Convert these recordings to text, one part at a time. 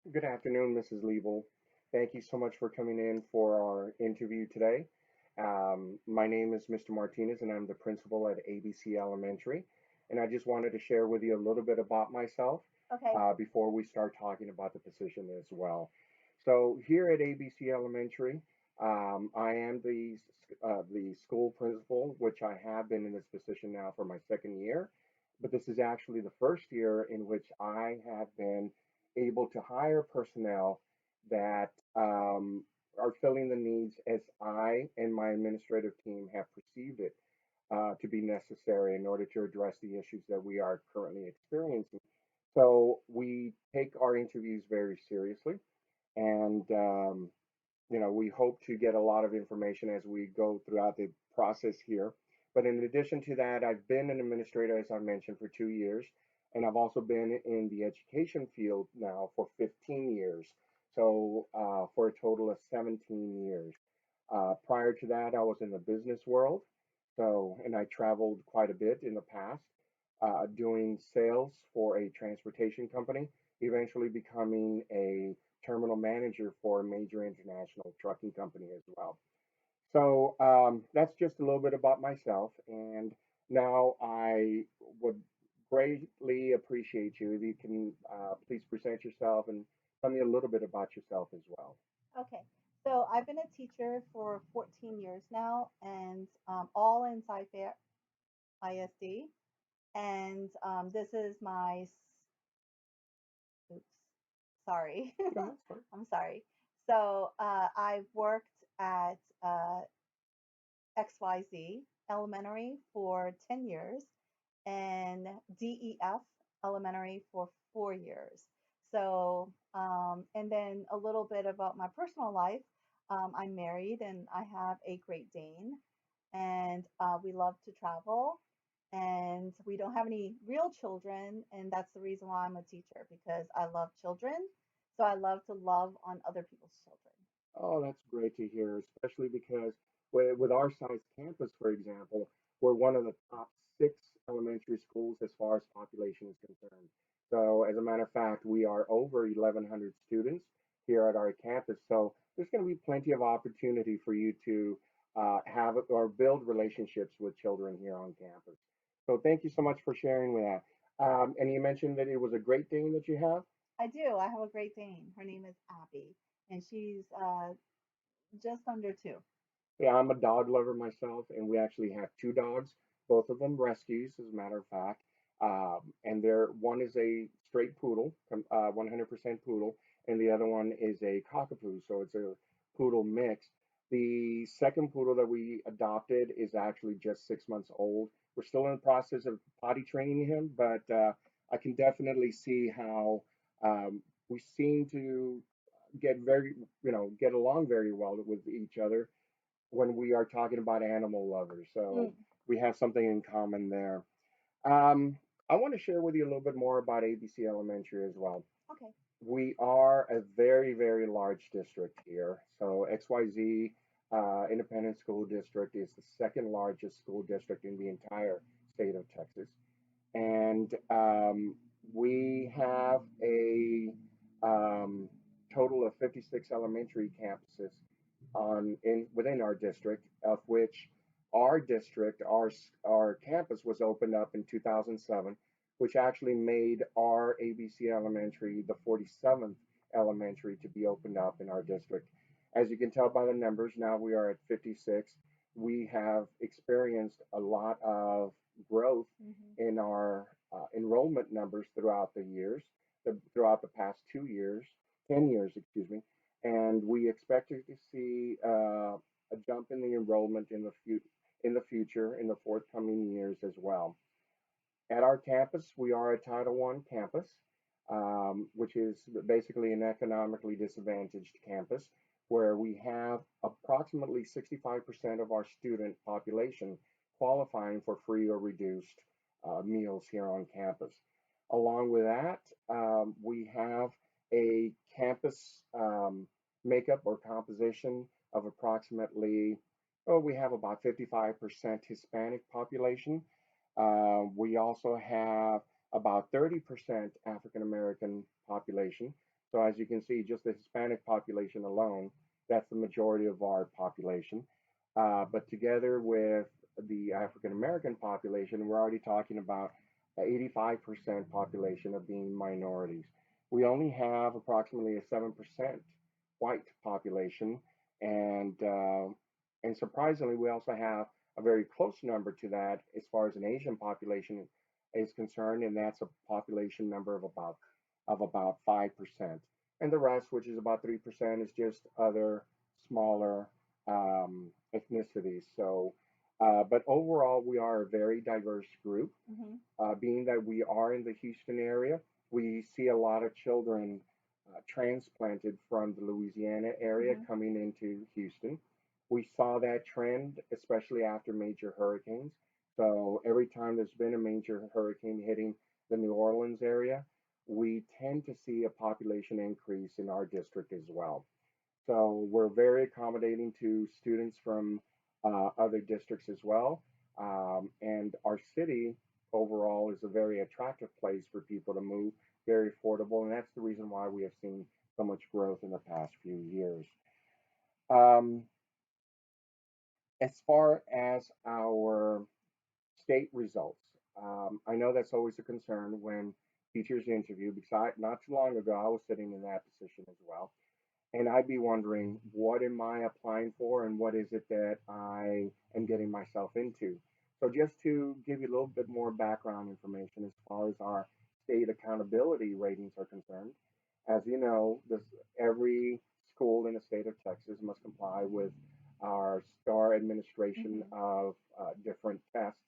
Good afternoon, Mrs. Liebel. Thank you so much for coming in for our interview today. My name is Mr. Martinez, and I'm the principal at ABC Elementary. And I just wanted to share with you a little bit about myself Okay. before we start talking about the position as well. So here at ABC Elementary, I am the school principal, which I have been in this position now for my second year. But this is actually the first year in which I have been able to hire personnel that are filling the needs as I and my administrative team have perceived it to be necessary in order to address the issues that we are currently experiencing. So we take our interviews very seriously, and we hope to get a lot of information as we go throughout the process here. But in addition to that, I've been an administrator, as I mentioned, for 2 years, and I've also been in the education field now for 15 years. So for a total of 17 years. Prior to that, I was in the business world. So, and I traveled quite a bit in the past, doing sales for a transportation company, eventually becoming a terminal manager for a major international trucking company as well. So that's just a little bit about myself. And now I would greatly appreciate you if you can please present yourself and tell me a little bit about yourself as well. Okay. So I've been a teacher for 14 years now, and all in Sci-Fair ISD. And this is oops, sorry. No, that's fine. I'm sorry. So I've worked at XYZ Elementary for 10 years and DEF Elementary for 4 years. So, and then a little bit about my personal life. I'm married and I have a Great Dane, and we love to travel. And we don't have any real children, and that's the reason why I'm a teacher because I love children. So I love to love on other people's children. Oh, that's great to hear, especially because with our size campus, for example, we're one of the top six elementary schools as far as population is concerned. So, as a matter of fact, we are over 1,100 students here at our campus. So, there's going to be plenty of opportunity for you to have or build relationships with children here on campus. So, thank you so much for sharing with that. And you mentioned that it was a Great Dane that you have. I do. I have a Great Dane. Her name is Abby, and she's just under two. Yeah, I'm a dog lover myself, and we actually have two dogs, both of them rescues, as a matter of fact. And one is a straight poodle, 100% poodle, and the other one is a cockapoo, so it's a poodle mix. The second poodle that we adopted is actually just 6 months old. We're still in the process of potty training him, but I can definitely see how we seem to get along very well with each other when we are talking about animal lovers. So Mm, we have something in common there. Um, I want to share with you a little bit more about ABC Elementary as well. okay. We are a very, very large district here. So XYZ Independent School District is the second largest school district in the entire state of Texas. And we have a um, total of 56 elementary campuses within our district, of which our campus was opened up in 2007, which actually made our ABC Elementary the 47th elementary to be opened up in our district. As you can tell by the numbers, now we are at 56. We have experienced a lot of growth Hmm. in our enrollment numbers throughout the past 2 years, 10 years, excuse me, and we expect to see a jump in the enrollment in the future in the forthcoming years as well. At our campus, we are a Title I campus, which is basically an economically disadvantaged campus, where we have approximately 65% of our student population qualifying for free or reduced meals here on campus. Along with that, we have a campus makeup or composition of approximately, oh, we have about 55% Hispanic population. We also have about 30% African American population, So as you can see, just the Hispanic population alone, that's the majority of our population. But together with the African American population, we're already talking about 85% population of being minorities. We only have approximately a 7% white population, and and surprisingly, we also have a very close number to that as far as an Asian population is concerned, and that's a population number of about 5%. And the rest, which is about 3%, is just other smaller ethnicities. So, but overall, we are a very diverse group. Mm-hmm. Being that we are in the Houston area, we see a lot of children transplanted from the Louisiana area Mm-hmm. coming into Houston. We saw that trend, especially after major hurricanes. So every time there's been a major hurricane hitting the New Orleans area, we tend to see a population increase in our district as well. So we're very accommodating to students from other districts as well. And our city overall is a very attractive place for people to move, very affordable. And that's the reason why we have seen so much growth in the past few years. Um, as far as our state results, I know that's always a concern when teachers interview because not too long ago I was sitting in that position as well. And I'd be wondering, what am I applying for and what is it that I am getting myself into? So, just to give you a little bit more background information as far as our state accountability ratings are concerned, as you know, every school in the state of Texas must comply with our STAR administration Mm-hmm. of different tests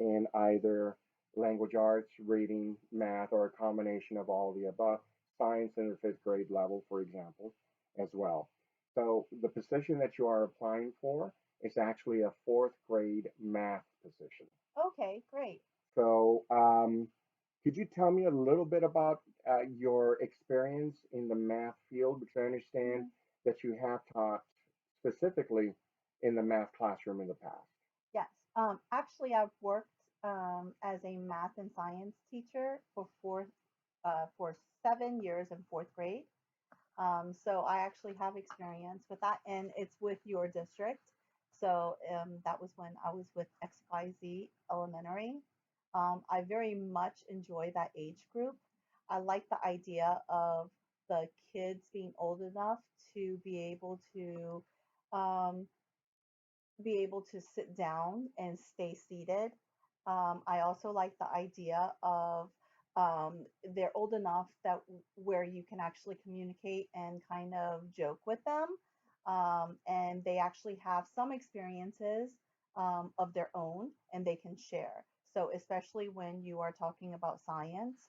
in either language arts, reading, math, or a combination of all of the above, science in the fifth grade level, for example as well. So the position that you are applying for is actually a fourth grade math position. Okay, great. So could you tell me a little bit about your experience in the math field? Because I understand Mm-hmm. that you have taught specifically in the math classroom in the past. Yes. Actually, I've worked as a math and science teacher for 7 years in fourth grade. So I actually have experience with that, and it's with your district. So that was when I was with XYZ Elementary. I very much enjoy that age group. I like the idea of the kids being old enough to um, be able to sit down and stay seated. I also like the idea of they're old enough that where you can actually communicate and kind of joke with them, and they actually have some experiences of their own and they can share. So especially when you are talking about science,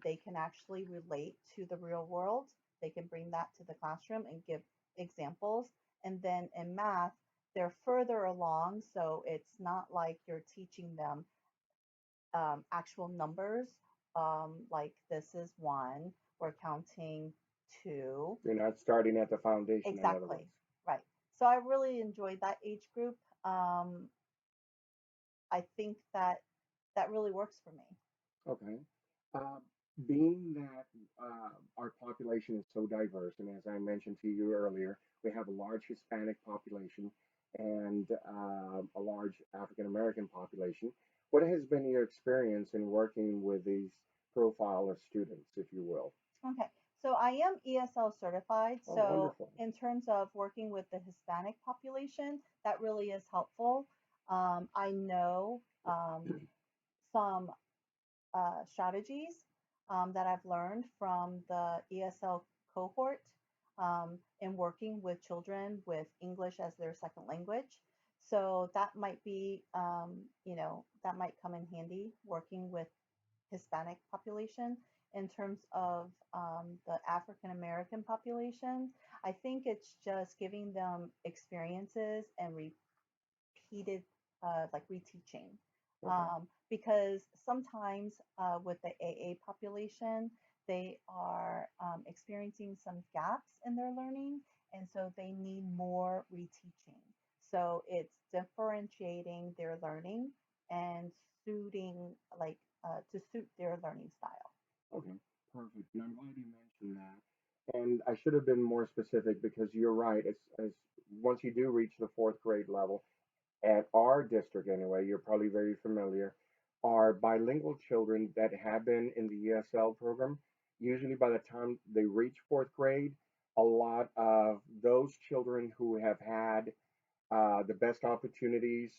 they can actually relate to the real world. They can bring that to the classroom and give examples. And then in math, they're further along, so it's not like you're teaching them actual numbers, like this is one, we're counting two. You're not starting at the foundation, in other Exactly, words. right. So I really enjoyed that age group. Um, I think that that really works for me. Okay. Uh, being that our population is so diverse, and as I mentioned to you earlier, we have a large Hispanic population and a large African American population. What has been your experience in working with these profile of students, if you will? Okay, so I am ESL certified. Oh, So wonderful. in terms of working with the Hispanic population, that really is helpful. I know some strategies that I've learned from the ESL cohort in working with children with English as their second language. So that might be, that might come in handy working with Hispanic population. In terms of the African American population, I think it's just giving them experiences and repeated, like reteaching. Okay. Because sometimes with the AA population, they are experiencing some gaps in their learning, and so they need more reteaching. So it's differentiating their learning and suiting, like, to suit their learning style. Okay. Perfect. And I'm glad you mentioned that. And I should have been more specific because you're right. As once you do reach the fourth grade level, at our district anyway, you're probably very familiar, are bilingual children that have been in the ESL program. Usually, by the time they reach fourth grade, a lot of those children who have had the best opportunities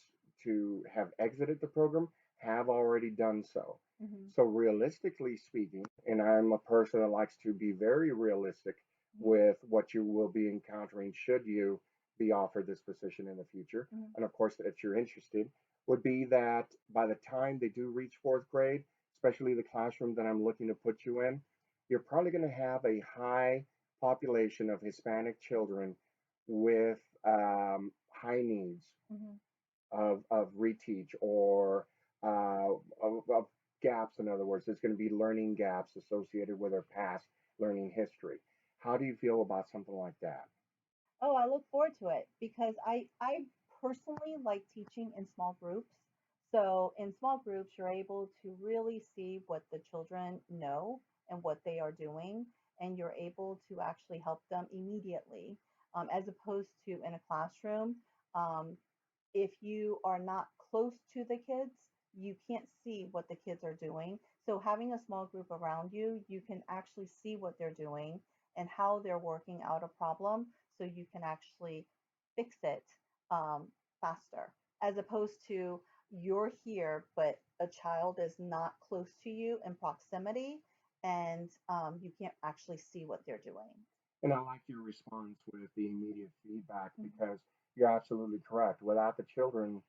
to have exited the program have already done so. Mhm. So, realistically speaking, and I'm a person that likes to be very realistic Mhm. with what you will be encountering should you be offered this position in the future, Mhm. and of course, if you're interested, would be that by the time they do reach fourth grade, especially the classroom that I'm looking to put you in, you're probably going to have a high population of Hispanic children with high needs Mhm. of reteach or of gaps. In other words, there's going to be learning gaps associated with their past learning history. How do you feel about something like that? Oh, I look forward to it because I personally like teaching in small groups. So in small groups, you're able to really see what the children know and what they are doing, and you're able to actually help them immediately, as opposed to in a classroom. Um, if you are not close to the kids, you can't see what the kids are doing. So having a small group around you, you can actually see what they're doing and how they're working out a problem so you can actually fix it um, faster, as opposed to you're here, but a child is not close to you in proximity and you can't actually see what they're doing. And I like your response with the immediate feedback Mhm. because you're absolutely correct. Without the children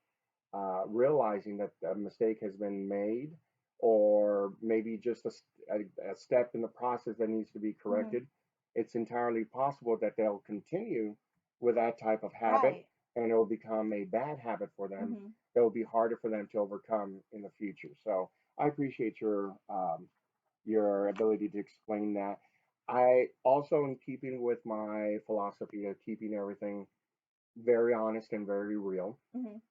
realizing that a mistake has been made, or maybe just a step in the process that needs to be Mhm. corrected, it's entirely possible that they'll continue with that type of habit Right. and it'll become a bad habit for them Mhm. that will be harder for them to overcome in the future. So I appreciate your ability to explain that. I also, in keeping with my philosophy of keeping everything very honest and very real, Mhm.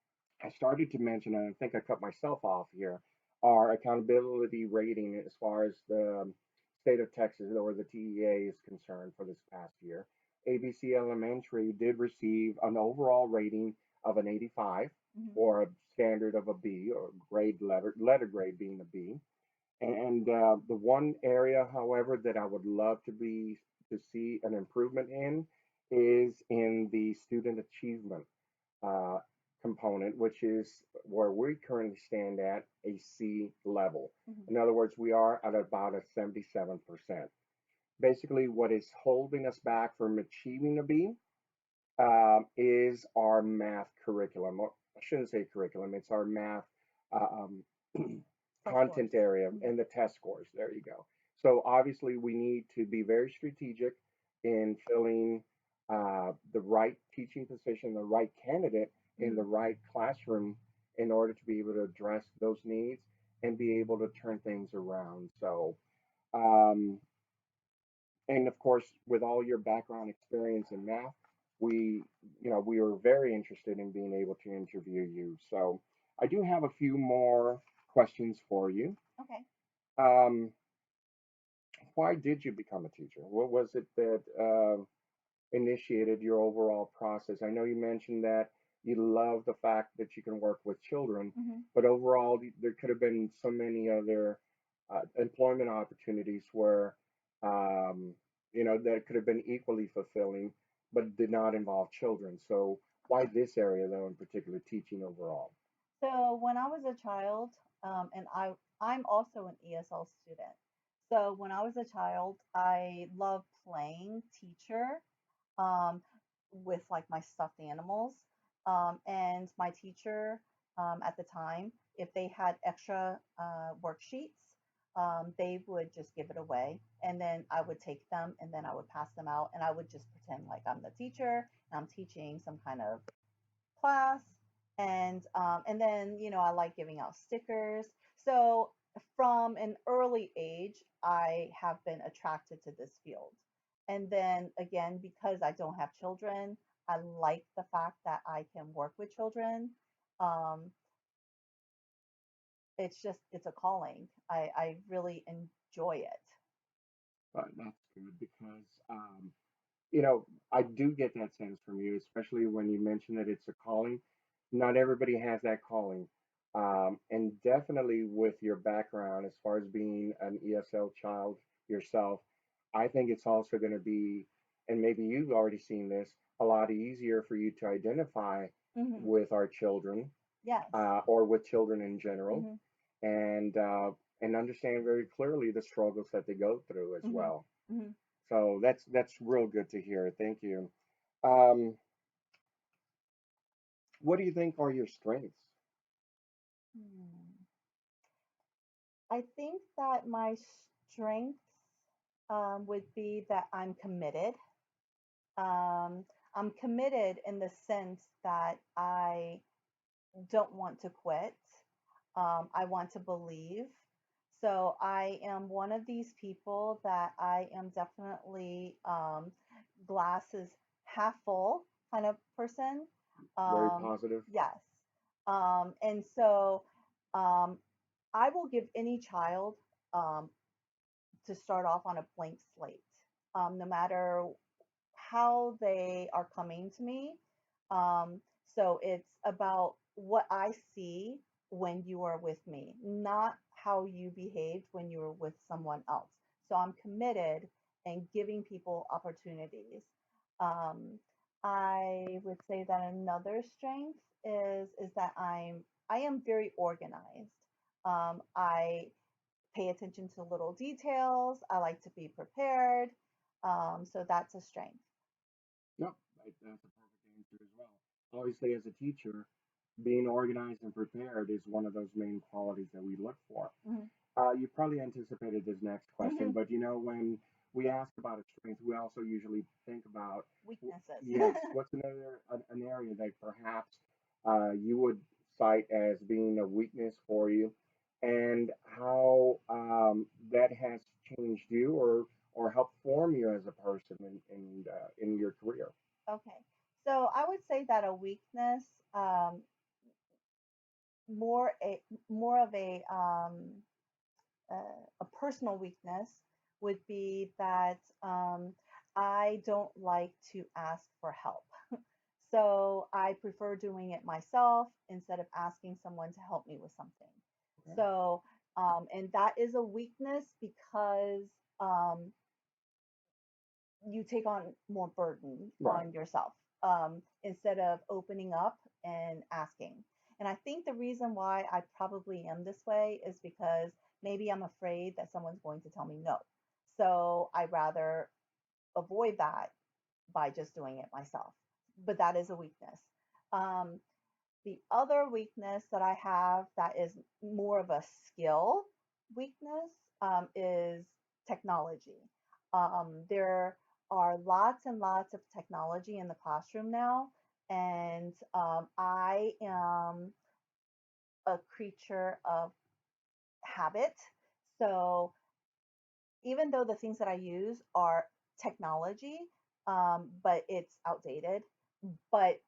I started to mention, and I think I cut myself off here, our accountability rating as far as the state of Texas or the TEA is concerned for this past year. ABC Elementary did receive an overall rating of an 85 Mhm. or a standard of a B or letter grade being a B. And the one area, however, that I would love to see an improvement in is in the student achievement uh, component, which is where we currently stand at a C level. Mhm. In other words, we are at about a 77%. Basically, what is holding us back from achieving a B is our math curriculum. Or I shouldn't say curriculum, it's our math uh, Test content scores. area Mhm. and the test scores. There you go. So obviously, we need to be very strategic in filling the right teaching position, the right candidate in the Mhm. right classroom in order to be able to address those needs and be able to turn things around. So, um, and of course, with all your background experience in math, we, we were very interested in being able to interview you. So I do have a few more questions for you. Okay. Um, why did you become a teacher? What was it that initiated your overall process? I know you mentioned that you love the fact that you can work with children, Mhm. but overall, there could have been so many other employment opportunities where, um, that could have been equally fulfilling, but did not involve children. So, why this area, though, in particular, teaching overall? So when I was a child, and I'm also an ESL student. So when I was a child, I loved playing teacher um, with like my stuffed animals. And my teacher at the time, if they had extra worksheets, they would just give it away. And then I would take them and then I would pass them out and I would just pretend like I'm the teacher and I'm teaching some kind of class. And then I like giving out stickers. So from an early age, I have been attracted to this field. And then again, because I don't have children, I like the fact that I can work with children. Um, it's a calling. I really enjoy it. But that's good because you know, I do get that sense from you, especially when you mention that it's a calling. Not everybody has that calling. And definitely with your background, as far as being an ESL child yourself, I think it's also going to be, and maybe you've already seen this, a lot easier for you to identify Hmm. with our children Yes. or with children in general, Hmm. and uh, and understand very clearly the struggles that they go through as Hmm. well. Hmm. So that's real good to hear. Thank you. Um, what do you think are your strengths? Hmm. I think that my strengths would be that I'm committed. Um, I'm committed in the sense that I don't want to quit. I want to believe. So I am one of these people that I am definitely glasses half full kind of person. Very Um, positive. yes. And so um, I will give any child um, to start off on a blank slate, no matter how they are coming to me. Um, so it's about what I see when you are with me, not how you behaved when you were with someone else. So I'm committed and giving people opportunities. Um, I would say that another strength is that I am very organized. I pay attention to little details. I like to be prepared. So that's a strength. Yep, that's a perfect answer as well. Obviously, as a teacher, being organized and prepared is one of those main qualities that we look for. Mhm. You probably anticipated this next question, Mhm. but you know, when we ask about a strength, we also usually think about, Weaknesses. yes, what's another an area that perhaps you would cite as being a weakness for you, and how that has changed you or helped form you as a person in your career. Okay. So I would say that a weakness, um, more a more of a personal weakness, would be that I don't like to ask for help. So I prefer doing it myself instead of asking someone to help me with something. Okay. So, and that is a weakness because um, you take on more burden Right. on yourself instead of opening up and asking. And I think the reason why I probably am this way is because maybe I'm afraid that someone's going to tell me no. So I rather avoid that by just doing it myself. But that is a weakness. Um, the other weakness that I have that is more of a skill weakness is technology. There are lots and lots of technology in the classroom now, and I am a creature of habit. So even though the things that I use are technology, but it's outdated, but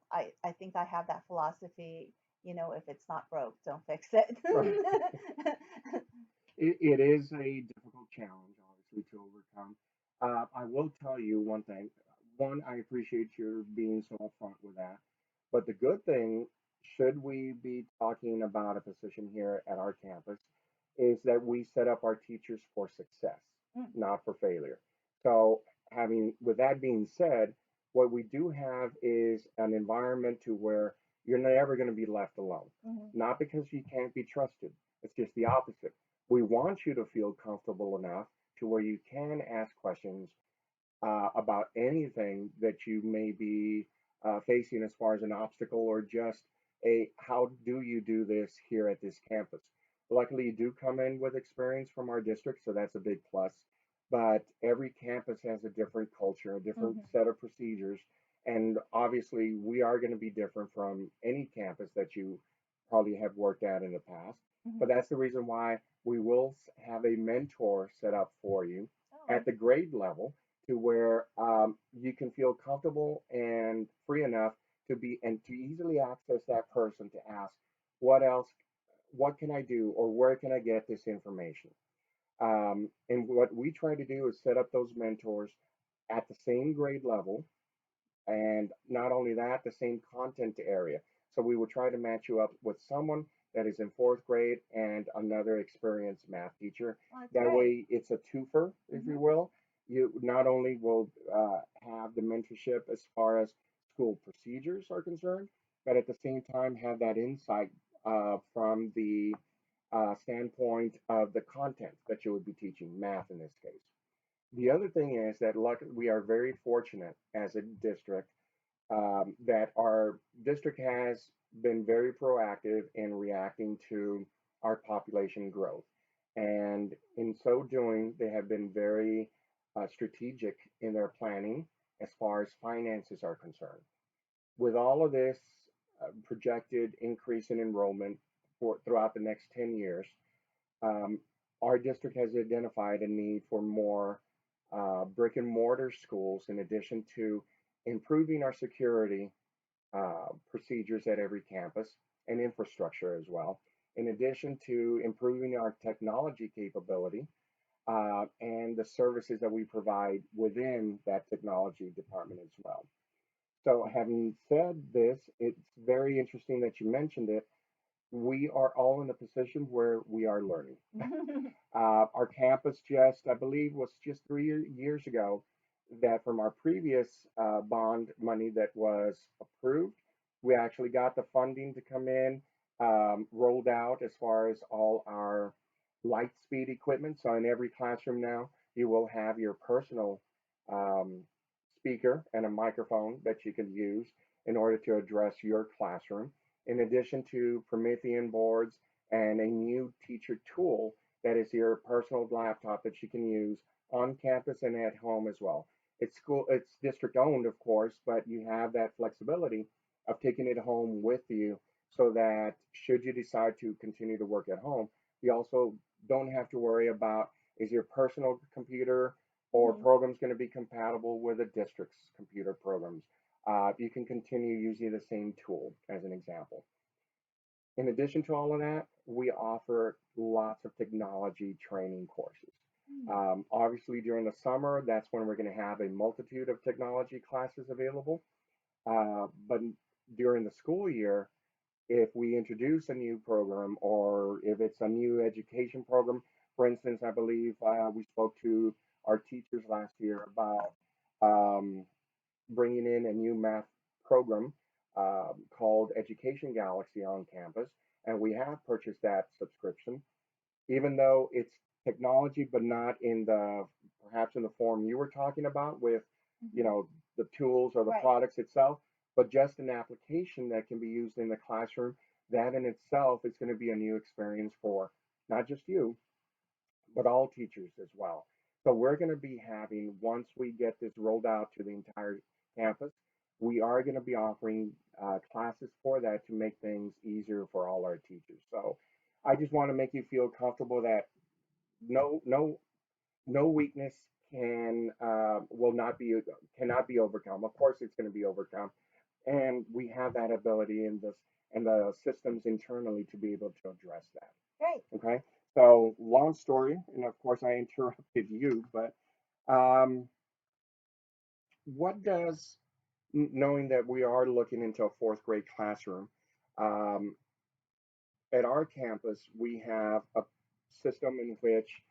I think I have that philosophy, if it's not broke, don't fix it. Right. It is a difficult challenge, obviously, to overcome. I will tell you one thing. One, I appreciate your being so upfront with that. But the good thing, should we be talking about a position here at our campus, is that we set up our teachers for success, Mm, not for failure. So, having with that being said, what we do have is an environment to where you're never going to be left alone. mhm, Not because you can't be trusted. It's just the opposite. We want you to feel comfortable enough to where you can ask questions about anything that you may be facing as far as an obstacle or just a how do you do this here at this campus. Luckily, you do come in with experience from our district, so that's a big plus. But every campus has a different culture, a different mhm, set of procedures, and obviously, we are going to be different from any campus that you probably have worked at in the past. mhm. But that's the reason why we will have a mentor set up for you Oh, at the grade level to where you can feel comfortable and free enough to be and to easily access that person to ask what else, what can I do, or where can I get this information. And what we try to do is set up those mentors at the same grade level, and not only that, the same content area. So we will try to match you up with someone that is in fourth grade and another experienced math teacher. Oh, that's That great. way, it's a twofer, if Hmm. you will. You not only will have the mentorship as far as school procedures are concerned, but at the same time have that insight from the standpoint of the content that you would be teaching, math in this case. The other thing is that we are very fortunate as a district that our district has been very proactive in reacting to our population growth. And in so doing, they have been very strategic in their planning as far as finances are concerned. With all of this projected increase in enrollment throughout the next 10 years, um, our district has identified a need for more brick and mortar schools in addition to improving our security procedures at every campus and infrastructure as well, in addition to improving our technology capability and the services that we provide within that technology department as well. So, having said this, it's very interesting that you mentioned it. We are all in a position where we are learning. Our campus just, I believe, was just 3 years ago that from our previous bond money that was approved, we actually got the funding to come in, rolled out as far as all our light speed equipment. So in every classroom now, you will have your personal um, speaker and a microphone that you can use in order to address your classroom, in addition to Promethean boards and a new teacher tool that is your personal laptop that you can use on campus and at home as well. It's district owned, of course, but you have that flexibility of taking it home with you so that should you decide to continue to work at home, you also don't have to worry about is your personal computer or Hmm. programs going to be compatible with the district's computer programs. You can continue using the same tool as an example. In addition to all of that, we offer lots of technology training courses. Obviously, during the summer, that's when we're going to have a multitude of technology classes available. But during the school year, if we introduce a new program or if it's a new education program, for instance, I believe we spoke to our teachers last year about um, bringing in a new math program called Education Galaxy on campus, and we have purchased that subscription, even though it's technology, but not in the perhaps in the form you were talking about with, you Hmm. know, the tools or the Right. products itself, but just an application that can be used in the classroom. That in itself is going to be a new experience for not just you, but all teachers as well. So we're going to be having, once we get this rolled out to the entire campus, we are going to be offering classes for that to make things easier for all our teachers. So I just want to make you feel comfortable that no, no, no weakness will not be cannot be overcome. Of course, it's going to be overcome, and we have that ability in this and the systems internally to be able to address that. Great. Okay, so long story, and of course I interrupted you, but um, what does knowing that we are looking into a fourth grade classroom, um, at our campus we have a system in which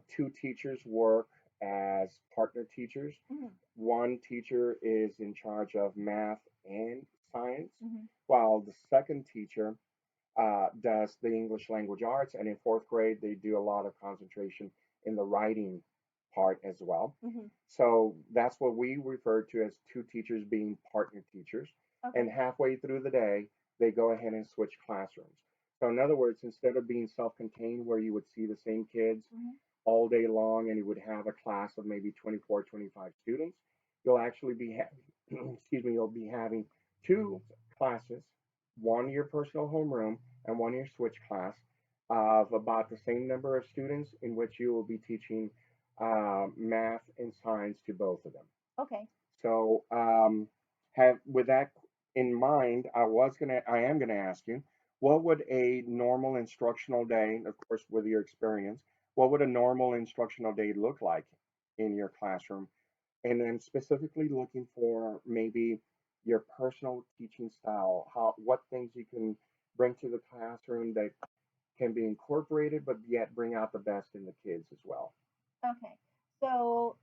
two teachers work as partner teachers. Hmm. One teacher is in charge of math and science, Hmm. while the second teacher does the English language arts, and in fourth grade they do a lot of concentration in the writing part as well. Hmm. So that's what we refer to as two teachers being partner teachers. And Okay. halfway through the day, they go ahead and switch classrooms. So in other words, instead of being self-contained where you would see the same kids Hmm. all day long and you would have a class of maybe 24, 25 students, you'll actually be having, excuse me, you'll be having two classes, one your personal homeroom and one your switch class of about the same number of students in which you will be teaching math and science to both of them. Okay. So, have with that in mind, I am gonna ask you, what would a normal instructional day, of course, with your experience, what would a normal instructional day look like in your classroom? And then specifically looking for maybe your personal teaching style, how what things you can bring to the classroom that can be incorporated, but yet bring out the best in the kids as well. Okay. So,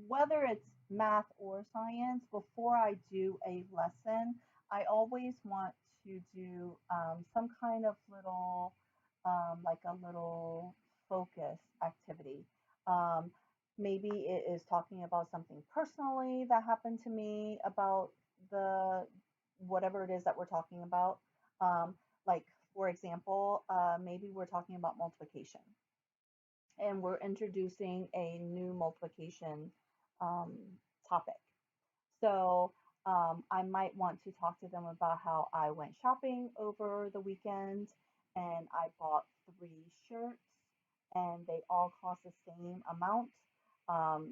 whether it's math or science, before I do a lesson, I always want to do some kind of little, like a little focus activity. Um, Maybe it is talking about something personally that happened to me about the whatever it is that we're talking about. Um, like, for example, maybe we're talking about multiplication and we're introducing a new multiplication um, topic. So I might want to talk to them about how I went shopping over the weekend and I bought three shirts and they all cost the same amount.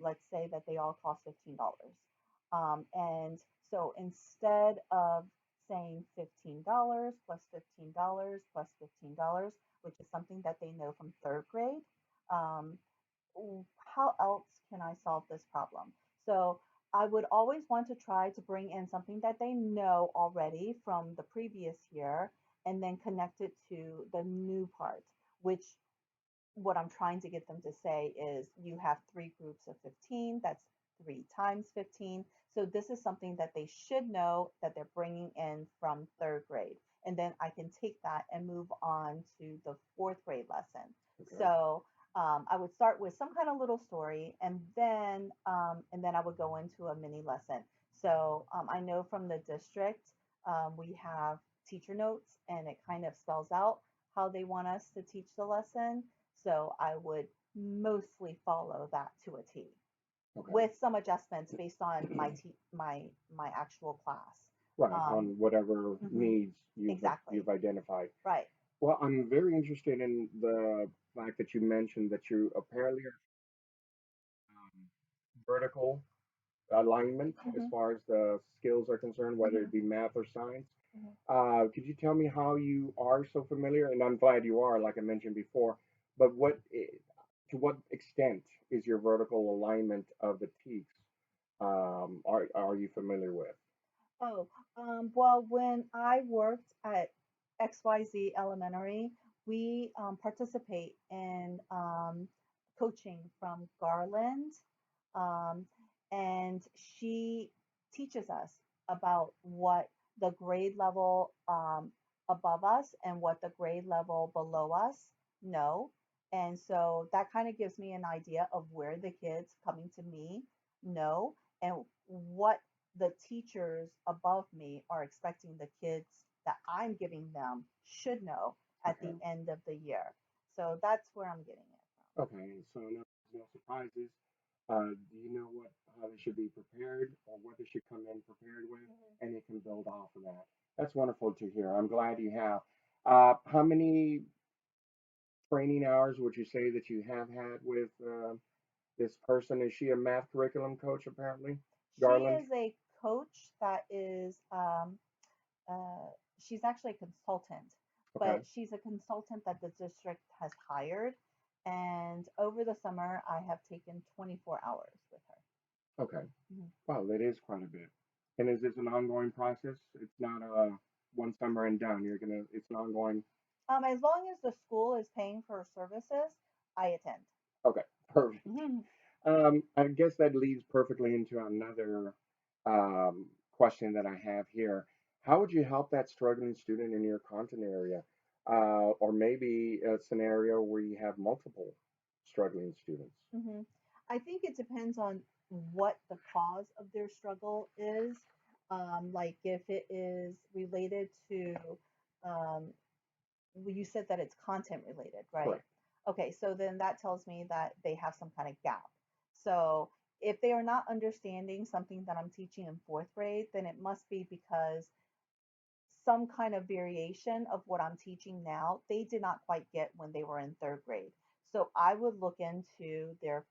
Let's say that they all cost $15. And so instead of saying $15 plus $15 plus $15, which is something that they know from third grade, um, how else can I solve this problem? So I would always want to try to bring in something that they know already from the previous year and then connect it to the new part, which what I'm trying to get them to say is you have three groups of 15, that's three times 15. So this is something that they should know that they're bringing in from third grade. And then I can take that and move on to the fourth grade lesson. Okay. So I would start with some kind of little story, and then I would go into a mini lesson. So I know from the district we have teacher notes, and it kind of spells out how they want us to teach the lesson. So I would mostly follow that to a T Okay. with some adjustments based on my actual class. Right, Um, on whatever mhm, needs exactly. you've identified. Right. Well, I'm very interested in the fact that you mentioned that you apparently are vertical alignment as Hmm. far as the skills are concerned, whether Hmm. it be math or science. Hmm. Could you tell me how you are so familiar? And I'm glad you are, like I mentioned before. But to what extent is your vertical alignment of the teeth? Are you familiar with? Oh, well, when I worked at XYZ Elementary, we participate in coaching from Garland, um, and she teaches us about what the grade level above us and what the grade level below us know. And so that kind of gives me an idea of where the kids coming to me know and what the teachers above me are expecting the kids that I'm giving them should know at the Okay. end of the year. So that's where I'm getting it Okay, so no surprises. Do you know how they should be prepared or what they should come in prepared with, from. and it can build off of that. That's wonderful to hear. I'm glad you have. How many training hours would you say that you have had with this person? Is she a math curriculum coach apparently? She Garland? is a coach that is, uh, she's actually a consultant, Okay, but she's a consultant that the district has hired. And over the summer, I have taken 24 hours with her. okay. Mhm. Wow, that is quite a bit. And is this an ongoing process? It's not one summer and done. It's an ongoing. As long as the school is paying for services, I attend. Okay, perfect. Mhm. I guess that leads perfectly into another question that I have here. How would you help that struggling student in your content area? Or maybe a scenario where you have multiple struggling students? Hmm. I think it depends on what the cause of their struggle is. Like if it is related to, um, well, you said that it's content related, right? Correct. Okay, so then that tells me that they have some kind of gap. So if they are not understanding something that I'm teaching in fourth grade, then it must be because some kind of variation of what I'm teaching now, they did not quite get when they were in third grade. So I would look into their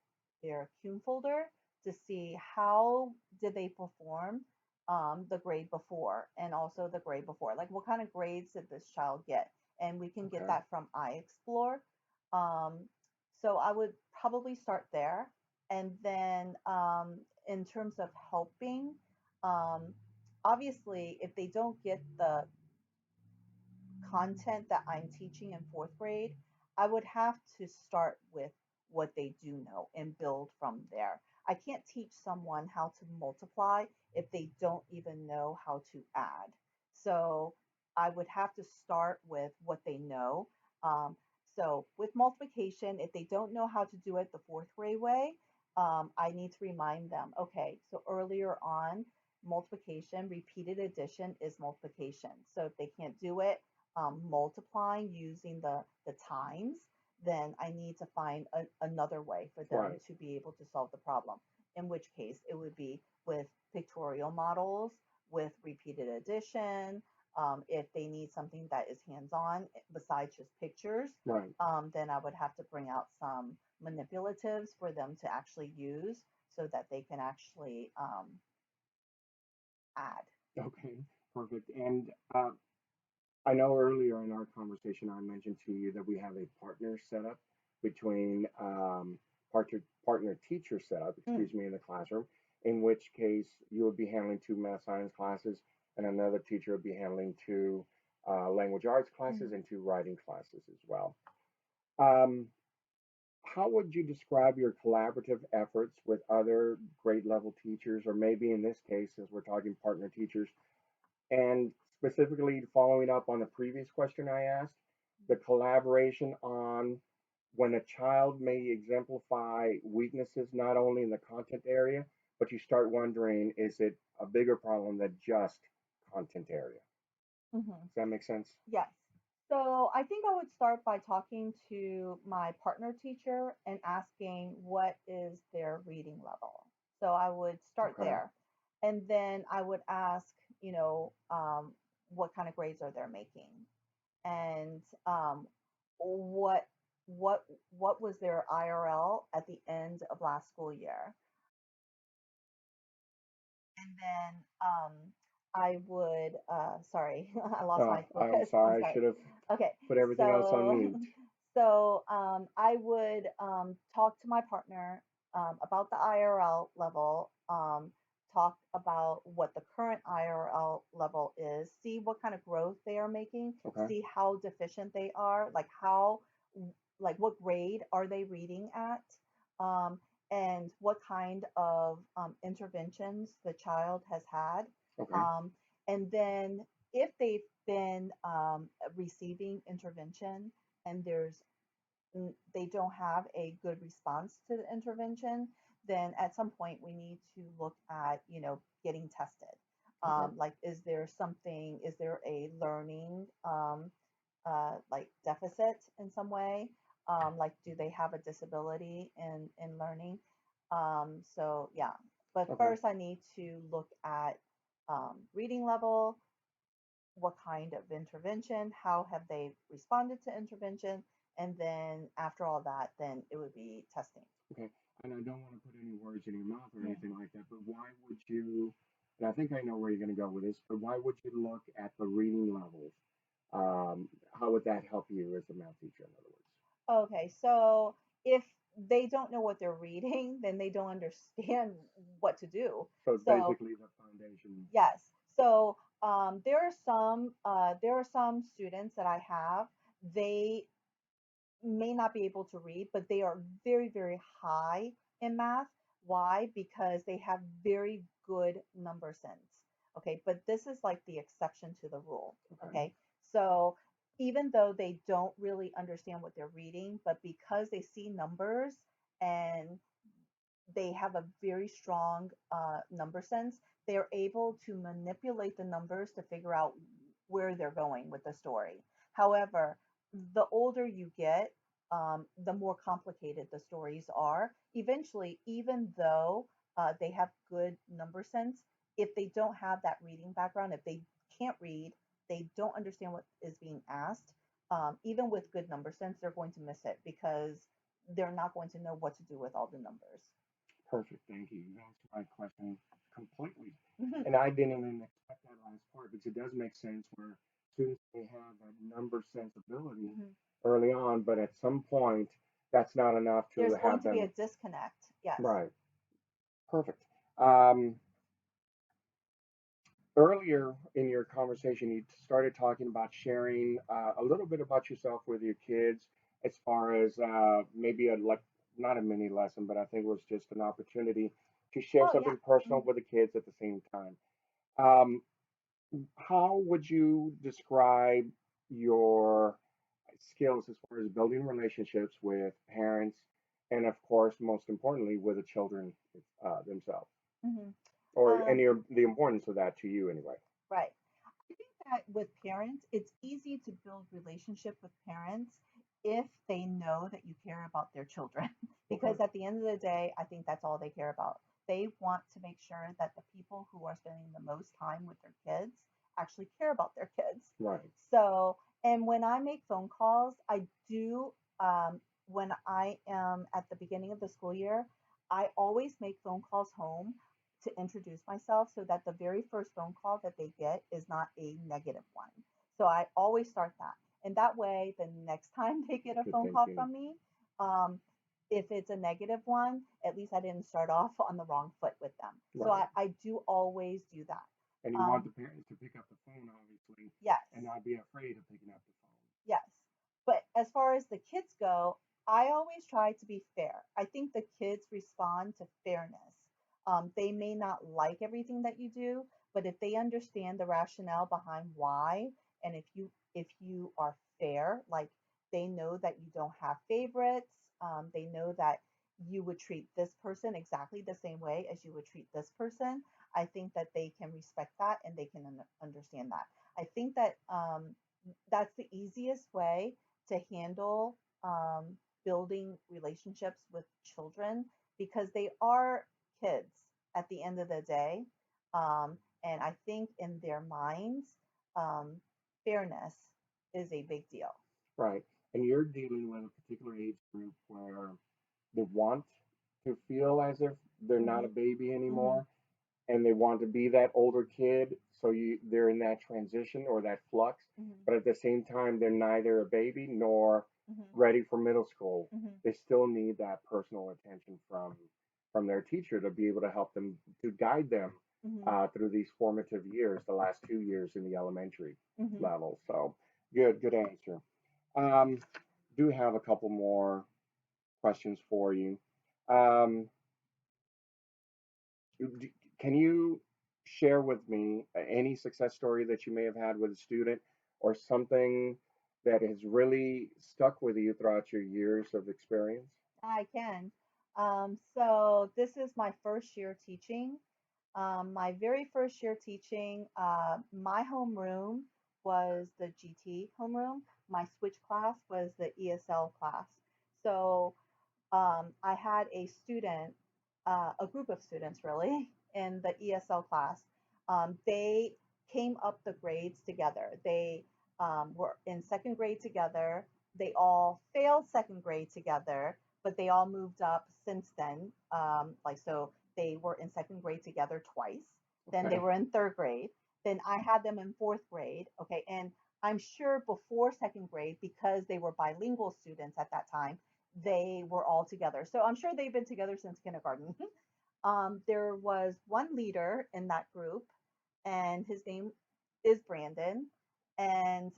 cume folder to see how did they perform the grade before and also the grade before. Like what kind of grades did this child get? And we can get Okay. that from iExplore. Um, So I would probably start there. And then in terms of helping, um, obviously, if they don't get the content that I'm teaching in fourth grade, I would have to start with what they do know and build from there. I can't teach someone how to multiply if they don't even know how to add. So I would have to start with what they know. Um, so with multiplication, if they don't know how to do it the fourth grade way, I need to remind them, okay, so earlier on, multiplication, repeated addition is multiplication. So if they can't do it, multiplying using the times, then I need to find another way for them Right. to be able to solve the problem. In which case, it would be with pictorial models, with repeated addition. If they need something that is hands on besides just pictures, Right. then I would have to bring out some manipulatives for them to actually use so that they can actually add. Okay. Perfect. And I know earlier in our conversation I mentioned to you that we have a partner setup between partner teacher setup, Mm, excuse me, in the classroom, in which case you would be handling two math science classes and another teacher would be handling two language arts classes mhm, and two writing classes as well. Um, how would you describe your collaborative efforts with other grade level teachers, or maybe in this case, since we're talking partner teachers, and specifically following up on the previous question I asked, the collaboration on when a child may exemplify weaknesses not only in the content area, but you start wondering, is it a bigger problem than just content area? mhm. Does that make sense? Yes. So I think I would start by talking to my partner teacher and asking what is their reading level. So I would start Okay. there. And then I would ask, you know, what kind of grades are they making? And what what what was their IRL at the end of last school year? And then I would, sorry, I lost my I'm focus. I'm sorry, I sorry. should have Okay, put everything else on so mute. I would talk to my partner about the IRL level, talk about what the current IRL level is, see what kind of growth they are making, Okay. see how deficient they are, like how, like what grade are they reading at, um, and what kind of interventions the child has had. Okay. Um, and then if they've been receiving intervention and they don't have a good response to the intervention, then at some point we need to look at, getting tested. Okay. Like, is there a learning like deficit in some way? Like, do they have a disability in learning? So yeah, but Okay. first I need to look at reading level, what kind of intervention, how have they responded to intervention, and then after all that, then it would be testing. Okay. And I don't want to put any words in your mouth or Mm. anything like that, but why would you, and I think I know where you're going to go with this, but why would you look at the reading levels? How would that help you as a math teacher, in other words? Okay, so if they don't know what they're reading, then they don't understand what to do. So it's So basically the foundation. yes, so there are some students that I have. They may not be able to read, but they are very, very high in math. Why? Because they have very good number sense. Okay, but this is like the exception to the rule. Okay. Okay, so even though they don't really understand what they're reading, but because they see numbers and they have a very strong number sense, they're able to manipulate the numbers to figure out where they're going with the story. However, the older you get, the more complicated the stories are. Eventually, even though they have good number sense, if they don't have that reading background, if they can't read, they don't understand what is being asked, even with good number sense, they're going to miss it because they're not going to know what to do with all the numbers. Perfect. Thank you. You answered my question completely. Mhm, And I didn't even expect that last part because it does make sense where students may have that number sensibility mhm, early on, but at some point that's not enough to There's going have to be a them. disconnect. Yes. Right. Perfect. Um, Earlier in your conversation, you started talking about sharing a little bit about yourself with your kids, as far as maybe a like not a mini lesson, but I think it was just an opportunity to share Oh yeah. something personal Mhm. with the kids at the same time. Um, how would you describe your skills as far as building relationships with parents, and of course, most importantly, with the children themselves, Mhm. or Um, any of the importance of that to you anyway? right. I think that with parents, it's easy to build relationship with parents if they know that you care about their children. Okay. Because at the end of the day, I think that's all they care about. They want to make sure that the people who are spending the most time with their kids actually care about their kids. Right. So, and when I make phone calls, I do, when I am at the beginning of the school year, I always make phone calls home to introduce myself so that the very first phone call that they get is not a negative one. So I always start that. And that way, the next time they get a Good phone call thinking. from me, um, if it's a negative one, at least I didn't start off on the wrong foot with them. So Right. I do always do that. And you want Um, the parents to pick up the phone, obviously, yes. and not be afraid of picking up the phone. Yes. But as far as the kids go, I always try to be fair. I think the kids respond to fairness. They may not like everything that you do, but if they understand the rationale behind why, and if you are fair, like they know that you don't have favorites, they know that you would treat this person exactly the same way as you would treat this person. I think that they can respect that and they can understand that. I think that that's the easiest way to handle building relationships with children because they are kids at the end of the day. And I think in their minds, um, fairness is a big deal. Right. And you're dealing with a particular age group where they want to feel as if they're not a Hmm. baby Hmm. anymore, and they want to be that older kid. So they're in that transition or that flux, Hmm. but at the same time, they're neither a baby nor Hmm. ready for middle school. Hmm. They still need that personal attention from their teacher to be able to help them to guide them Hmm. through these formative years, the last 2 years in the elementary Hmm. level. So good answer. Um, do have a couple more questions for you. Um, can you share with me any success story that you may have had with a student, or something that has really stuck with you throughout your years of experience? I can. So this is my first year teaching. My very first year teaching, my homeroom was the GT homeroom. My switch class was the ESL class. So I had a student, a group of students really, in the ESL class. They came up the grades together. They were in second grade together. They all failed second grade together, but they all moved up since then. Like, so they were in second grade together twice. Then they Okay. were in third grade. Then I had them in fourth grade. Okay. And I'm sure before second grade, because they were bilingual students at that time, they were all together. So I'm sure they've been together since kindergarten. There was one leader in that group, and his name is Brandon. And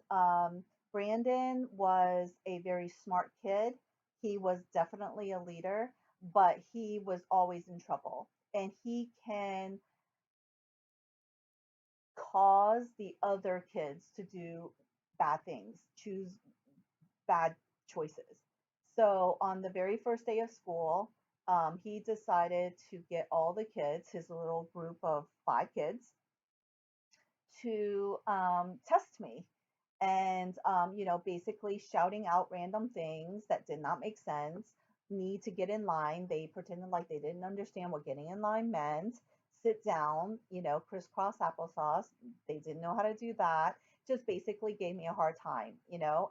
Brandon was a very smart kid. He was definitely a leader, but he was always in trouble. And he can cause the other kids to do bad things, choose bad choices. So on the very first day of school, he decided to get all the kids, his little group of 5 kids, to test me and basically shouting out random things that did not make sense, me to get in line. They pretended like they didn't understand what getting in line meant. Sit down, crisscross applesauce. They didn't know how to do that. Just basically gave me a hard time,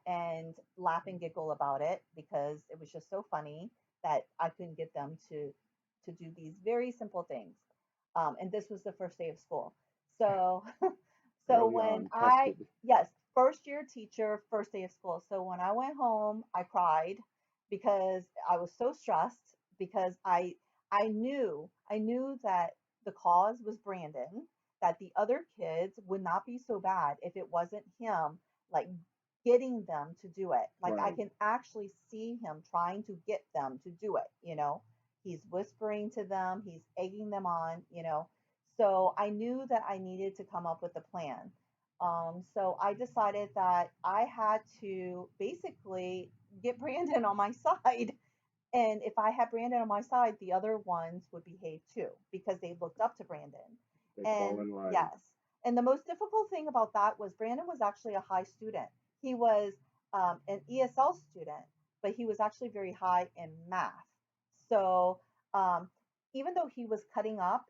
and laugh and giggle about it because it was just so funny that I couldn't get them to do these very simple things. And this was the first day of school. So so Early when on, I, tested. yes, first year teacher, first day of school. So when I went home, I cried because I was so stressed because I knew that the cause was Brandon, that the other kids would not be so bad if it wasn't him, like getting them to do it. Like I Right. can actually see him trying to get them to do it. He's whispering to them, he's egging them on. So I knew that I needed to come up with a plan. So I decided that I had to basically get Brandon on my side. And if I had Brandon on my side, the other ones would behave too because they looked up to Brandon. They fall And in line. yes, and the most difficult thing about that was Brandon was actually a high student. He was an ESL student, but he was actually very high in math. So um, even though he was cutting up,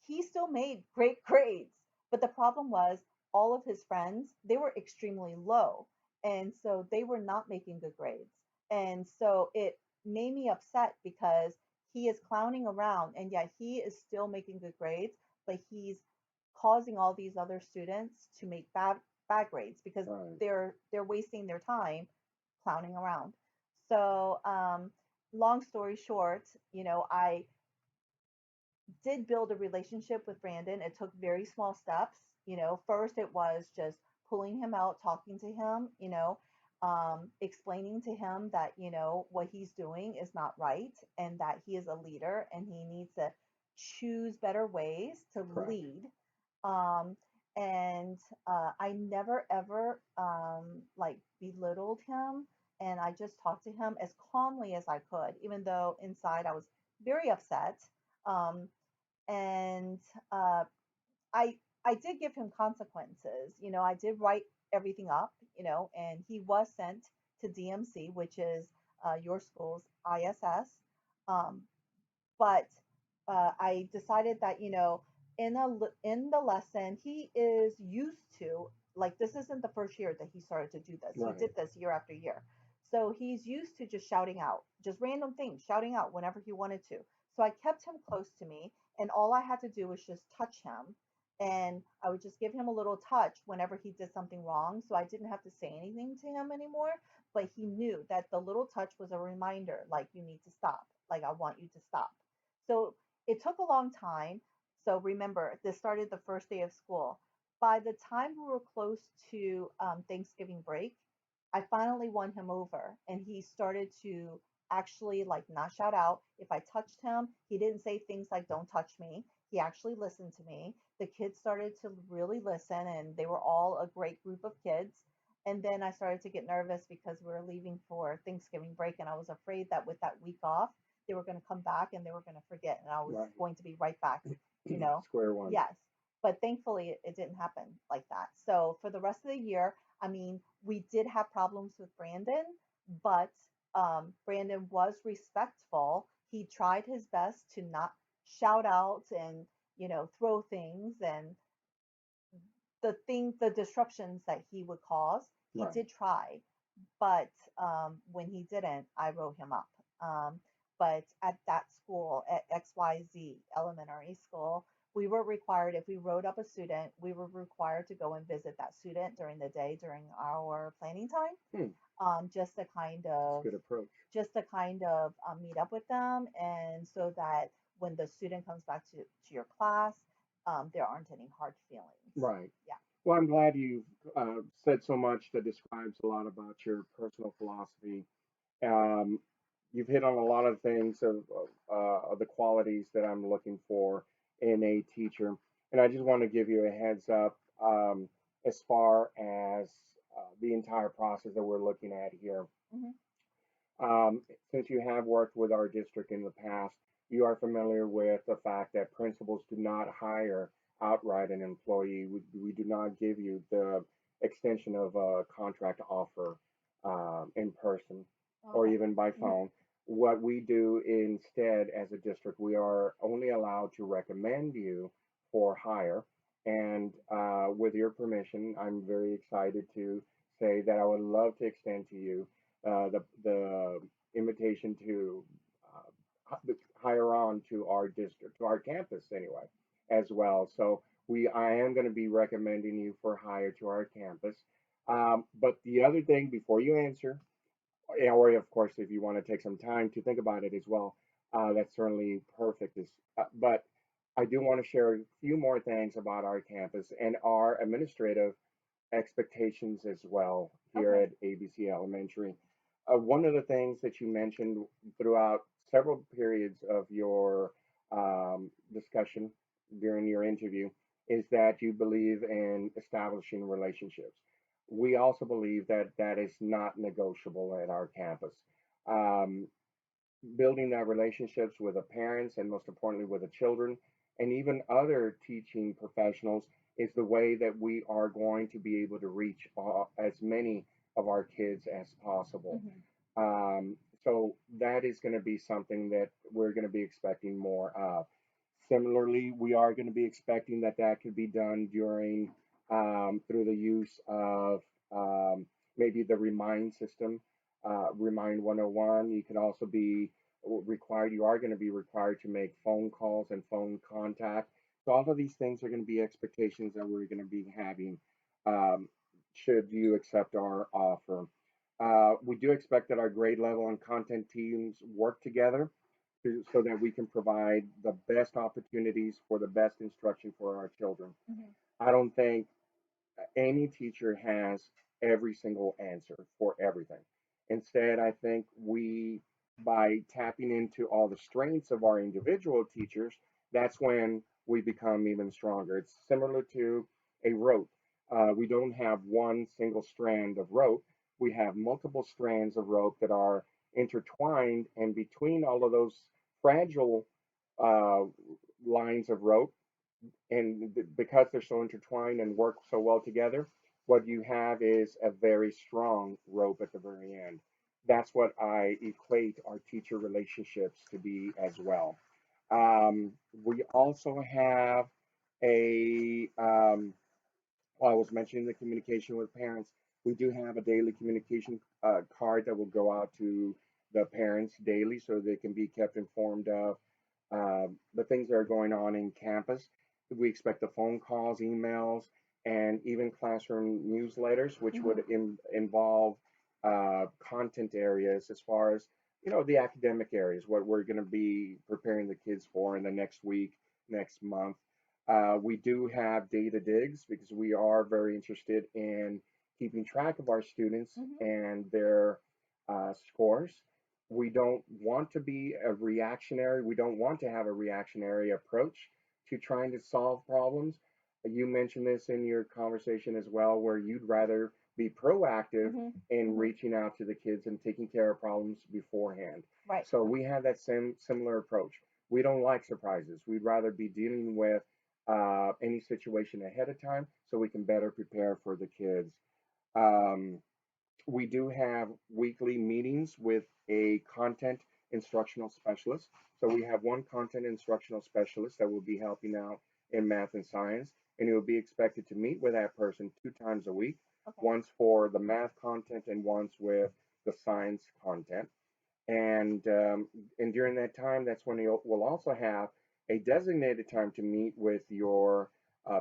he still made great grades. But the problem was all of his friends, they were extremely low. And so they were not making good grades. And so it made me upset because he is clowning around and yet he is still making good grades, but he's causing all these other students to make bad grades because Right. they're wasting their time clowning around. So long story short, I did build a relationship with Brandon. It took very small steps. First it was just pulling him out, talking to him, explaining to him that, what he's doing is not right and that he is a leader and he needs to choose better ways to Correct. lead. Um, and I never ever like belittled him. And I just talked to him as calmly as I could, even though inside I was very upset. Um, and uh, I I did give him consequences. I did write everything up. And he was sent to DMC, which is your school's ISS. Um, but I decided that in the lesson he is used to, like, this isn't the first year that he started to do this. He Right. did this year after year, so he's used to just shouting out, just random things, shouting out whenever he wanted to. So I kept him close to me, and all I had to do was just touch him, and I would just give him a little touch whenever he did something wrong. So I didn't have to say anything to him anymore, but he knew that the little touch was a reminder, like, you need to stop, like, I want you to stop. So it took a long time. So remember, this started the first day of school. By the time we were close to Thanksgiving break, I finally won him over, and he started to actually, like, not shout out. If I touched him, he didn't say things like "Don't touch me." He actually listened to me. The kids started to really listen, and they were all a great group of kids. And then I started to get nervous because we were leaving for Thanksgiving break, and I was afraid that with that week off, they were going to come back and they were going to forget, and I was Right. going to be right back, you know. Square one. Yes. But thankfully it didn't happen like that. So for the rest of the year, I mean, we did have problems with Brandon, but Brandon was respectful. He tried his best to not shout out and, throw things and the disruptions that he would cause. He Right. did try, but when he didn't, I wrote him up. Um, but at that school, at XYZ Elementary School, we were required, if we wrote up a student, we were required to go and visit that student during the day during our planning time, Hmm. um, just to kind That's a of good approach. meet up with them, and so that when the student comes back to your class, there aren't any hard feelings. Right. Yeah. Well, I'm glad you said so much that describes a lot about your personal philosophy. Um, you've hit on a lot of things of the qualities that I'm looking for in a teacher, and I just want to give you a heads up as far as the entire process that we're looking at here. Hmm. Um, since you have worked with our district in the past, you are familiar with the fact that principals do not hire outright an employee. We do not give you the extension of a contract offer in person or Okay. even by Hmm. phone. What we do instead as a district, we are only allowed to recommend you for hire. And with your permission, I'm very excited to say that I would love to extend to you the invitation to hire on to our district, to our campus anyway, as well. So I am going to be recommending you for hire to our campus. But the other thing, before you answer, or of course, if you want to take some time to think about it as well, that's certainly perfect. But I do want to share a few more things about our campus and our administrative expectations as well here Okay. at ABC Elementary. One of the things that you mentioned throughout several periods of your discussion during your interview is that you believe in establishing relationships. We also believe that that is not negotiable at our campus. Um, Building that relationships with the parents and most importantly with the children and even other teaching professionals is the way that we are going to be able to reach as many of our kids as possible. Hmm. um, so that is going to be something that we're going to be expecting more of. Similarly, we are going to be expecting that that could be done during through the use of um, maybe the Remind system, Remind 101. You could also be required. You are going to be required to make phone calls and phone contact. So all of these things are going to be expectations that we're going to be having um, should you accept our offer. We do expect that our grade level and content teams work together so that we can provide the best opportunities for the best instruction for our children. Hmm. I don't think any teacher has every single answer for everything. Instead, I think by tapping into all the strengths of our individual teachers, that's when we become even stronger. It's similar to a rope. We don't have one single strand of rope. We have multiple strands of rope that are intertwined, and between all of those fragile uh, lines of rope, and because they're so intertwined and work so well together, what you have is a very strong rope at the very end. That's what I equate our teacher relationships to be as well. We also have a well, I was mentioning the communication with parents. We do have a daily communication card that will go out to the parents daily so they can be kept informed of the things that are going on in campus. We expect the phone calls, emails, and even classroom newsletters, which Hmm. would involve content areas as far as the academic areas, what we're going to be preparing the kids for in the next week, next month. We do have data digs because we are very interested in keeping track of our students Hmm. and their scores. We don't want to be a reactionary, we don't want to have a reactionary approach to trying to solve problems. You mentioned this in your conversation as well, where you'd rather be proactive Hmm. in Hmm. reaching out to the kids and taking care of problems beforehand. Right. So we have that similar approach. We don't like surprises. We'd rather be dealing with any situation ahead of time so we can better prepare for the kids. Um, we do have weekly meetings with a content instructional specialist. So we have one content instructional specialist that will be helping out in math and science, and you'll be expected to meet with that person 2 times a week, Okay. once for the math content and once with the science content. And during that time, that's when you will also have a designated time to meet with your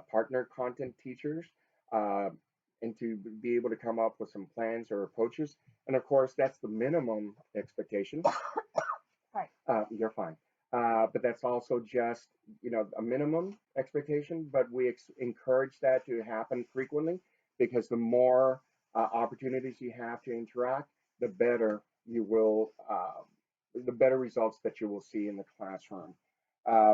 partner content teachers, uh, and to be able to come up with some plans or approaches. And of course, that's the minimum expectation. Right. You're fine. But that's also just, a minimum expectation, but we encourage that to happen frequently because the more opportunities you have to interact, the better you will, the better results that you will see in the classroom.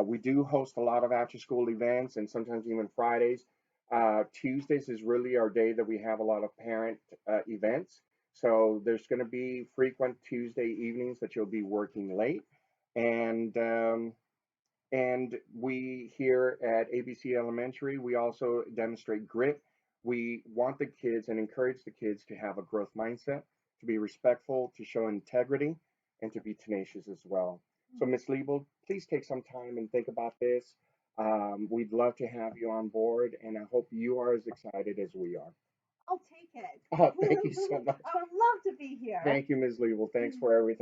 We do host a lot of after school events and sometimes even Fridays. Tuesdays is really our day that we have a lot of parent events. So there's going to be frequent Tuesday evenings that you'll be working late and we here at ABC Elementary, we also demonstrate grit. We want the kids and encourage the kids to have a growth mindset, to be respectful, to show integrity, and to be tenacious as well. So, Miss Liebel, please take some time and think about this. We'd love to have you on board, and I hope you are as excited as we are. I'll take it. Oh, thank you so much. I would love to be here. Thank you, Ms. Liebel. Thanks for everything.